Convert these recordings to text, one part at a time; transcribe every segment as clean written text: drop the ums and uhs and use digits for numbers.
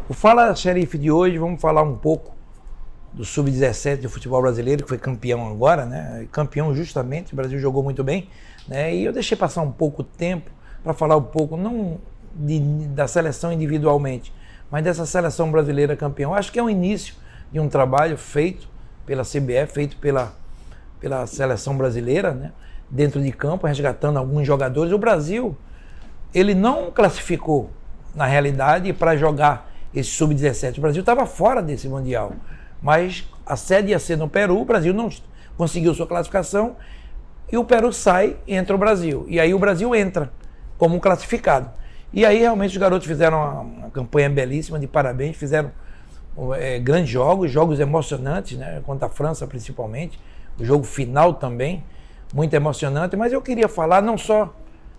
O Fala Xerife de hoje, vamos falar um pouco do Sub-17 do futebol brasileiro, que foi campeão agora, né? Campeão justamente, o Brasil jogou muito bem, né? E eu deixei passar um pouco de tempo para falar um pouco, não da seleção individualmente, mas dessa seleção brasileira campeão. Acho que é o início de um trabalho feito pela CBF, feito pela seleção brasileira, né? Dentro de campo, resgatando alguns jogadores. O Brasil, ele não classificou, na realidade, para jogar esse Sub-17. O Brasil estava fora desse Mundial, mas a sede ia ser no Peru, o Brasil não conseguiu sua classificação, e o Peru sai e entra o Brasil. E aí o Brasil entra como classificado. E aí realmente os garotos fizeram uma campanha belíssima, de parabéns, fizeram grandes jogos emocionantes, né? Contra a França principalmente, o jogo final também, muito emocionante. Mas eu queria falar não só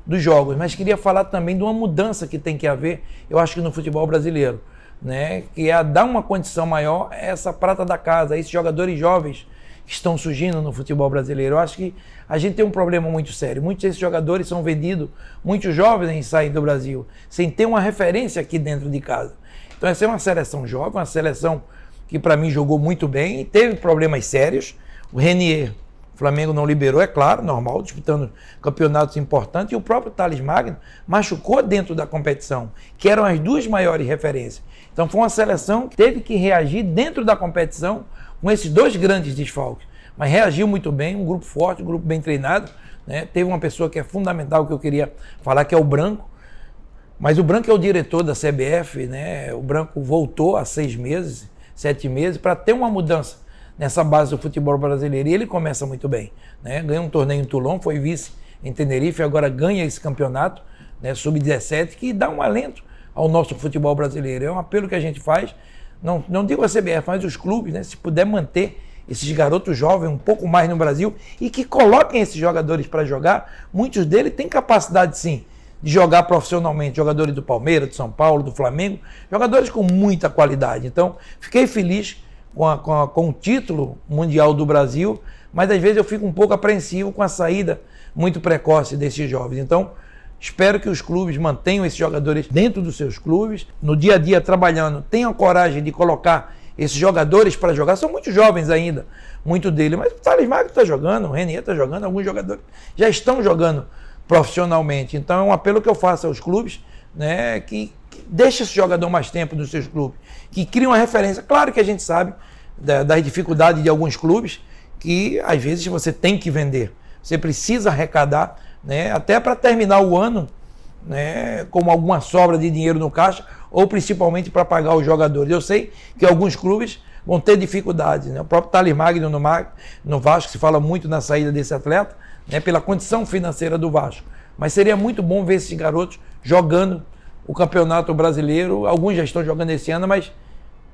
dos jogos, mas queria falar também de uma mudança que tem que haver, eu acho que no futebol brasileiro, né? Que é dar uma condição maior a essa prata da casa, a esses jogadores jovens que estão surgindo no futebol brasileiro. Eu acho que a gente tem um problema muito sério. Muitos desses jogadores são vendidos, muitos jovens saem do Brasil, sem ter uma referência aqui dentro de casa. Então essa é uma seleção jovem, uma seleção que para mim jogou muito bem, teve problemas sérios. O Renier, o Flamengo não liberou, é claro, normal, disputando campeonatos importantes, e o próprio Thales Magno machucou dentro da competição, que eram as duas maiores referências. Então foi uma seleção que teve que reagir dentro da competição com esses dois grandes desfalques, mas reagiu muito bem, um grupo forte, um grupo bem treinado, né? Teve uma pessoa que é fundamental, que eu queria falar, que é o Branco, mas o Branco é o diretor da CBF, né? O Branco voltou há 6 meses, 7 meses, para ter uma mudança nessa base do futebol brasileiro, e ele começa muito bem, né? Ganhou um torneio em Toulon, foi vice em Tenerife, agora ganha esse campeonato, né? Sub-17, que dá um alento ao nosso futebol brasileiro. É um apelo que a gente faz, não digo a CBF, mas os clubes, né? Se puder manter esses garotos jovens um pouco mais no Brasil e que coloquem esses jogadores para jogar. Muitos deles têm capacidade, sim, de jogar profissionalmente, jogadores do Palmeiras, do São Paulo, do Flamengo, jogadores com muita qualidade. Então, fiquei feliz com o título mundial do Brasil, mas às vezes eu fico um pouco apreensivo com a saída muito precoce desses jovens. Então, espero que os clubes mantenham esses jogadores dentro dos seus clubes, no dia a dia trabalhando, tenham coragem de colocar esses jogadores para jogar. São muito jovens ainda, muito deles, mas o Thales Magno está jogando, o Renier está jogando, alguns jogadores já estão jogando profissionalmente. Então é um apelo que eu faço aos clubes, né, que deixe esse jogador mais tempo nos seus clubes, que crie uma referência. Claro que a gente sabe das dificuldades de alguns clubes, que às vezes você tem que vender, você precisa arrecadar, né, até para terminar o ano, né, com alguma sobra de dinheiro no caixa, ou principalmente para pagar os jogadores. Eu sei que alguns clubes vão ter dificuldades, né? O próprio Thales Magno no Vasco, se fala muito na saída desse atleta, né, pela condição financeira do Vasco. Mas seria muito bom ver esses garotos jogando o Campeonato Brasileiro. Alguns já estão jogando esse ano, mas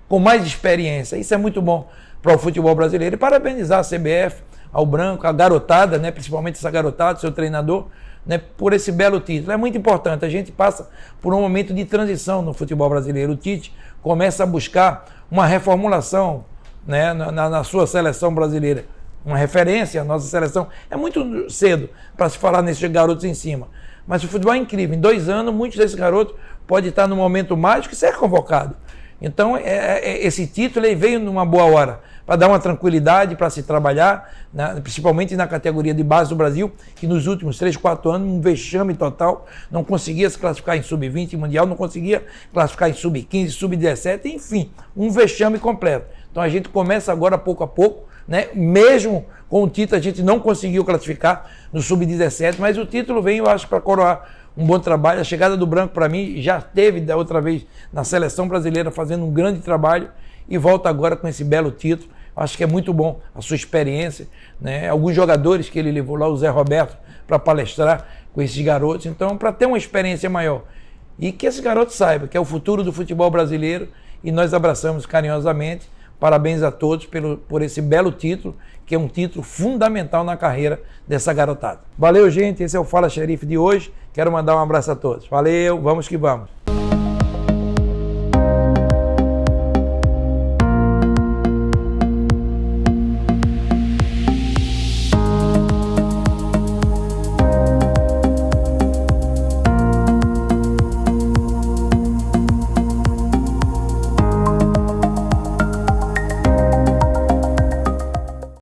com mais experiência. Isso é muito bom para o futebol brasileiro. E parabenizar a CBF, ao Branco, a garotada, né, principalmente essa garotada, seu treinador, né, por esse belo título. É muito importante. A gente passa por um momento de transição no futebol brasileiro. O Tite começa a buscar uma reformulação, né, na sua seleção brasileira. Uma referência à nossa seleção. É muito cedo para se falar nesses garotos em cima. Mas o futebol é incrível. Em 2 anos, muitos desses garotos podem estar no momento mágico e ser convocado. Então, esse título ele veio numa boa hora, para dar uma tranquilidade, para se trabalhar, principalmente na categoria de base do Brasil, que nos últimos 3, 4 anos, um vexame total, não conseguia se classificar em Sub-20 mundial, não conseguia classificar em Sub-15, Sub-17, enfim, um vexame completo. Então a gente começa agora, pouco a pouco, né? Mesmo com o título, a gente não conseguiu classificar no Sub-17, mas o título vem, eu acho, para coroar um bom trabalho. A chegada do Branco, para mim, já esteve da outra vez na seleção brasileira fazendo um grande trabalho e volta agora com esse belo título. Acho que é muito bom a sua experiência, né? Alguns jogadores que ele levou lá, o Zé Roberto, para palestrar com esses garotos. Então, para ter uma experiência maior. E que esses garotos saibam que é o futuro do futebol brasileiro e nós abraçamos carinhosamente. Parabéns a todos por esse belo título, que é um título fundamental na carreira dessa garotada. Valeu, gente. Esse é o Fala Xerife de hoje. Quero mandar um abraço a todos. Valeu, vamos que vamos.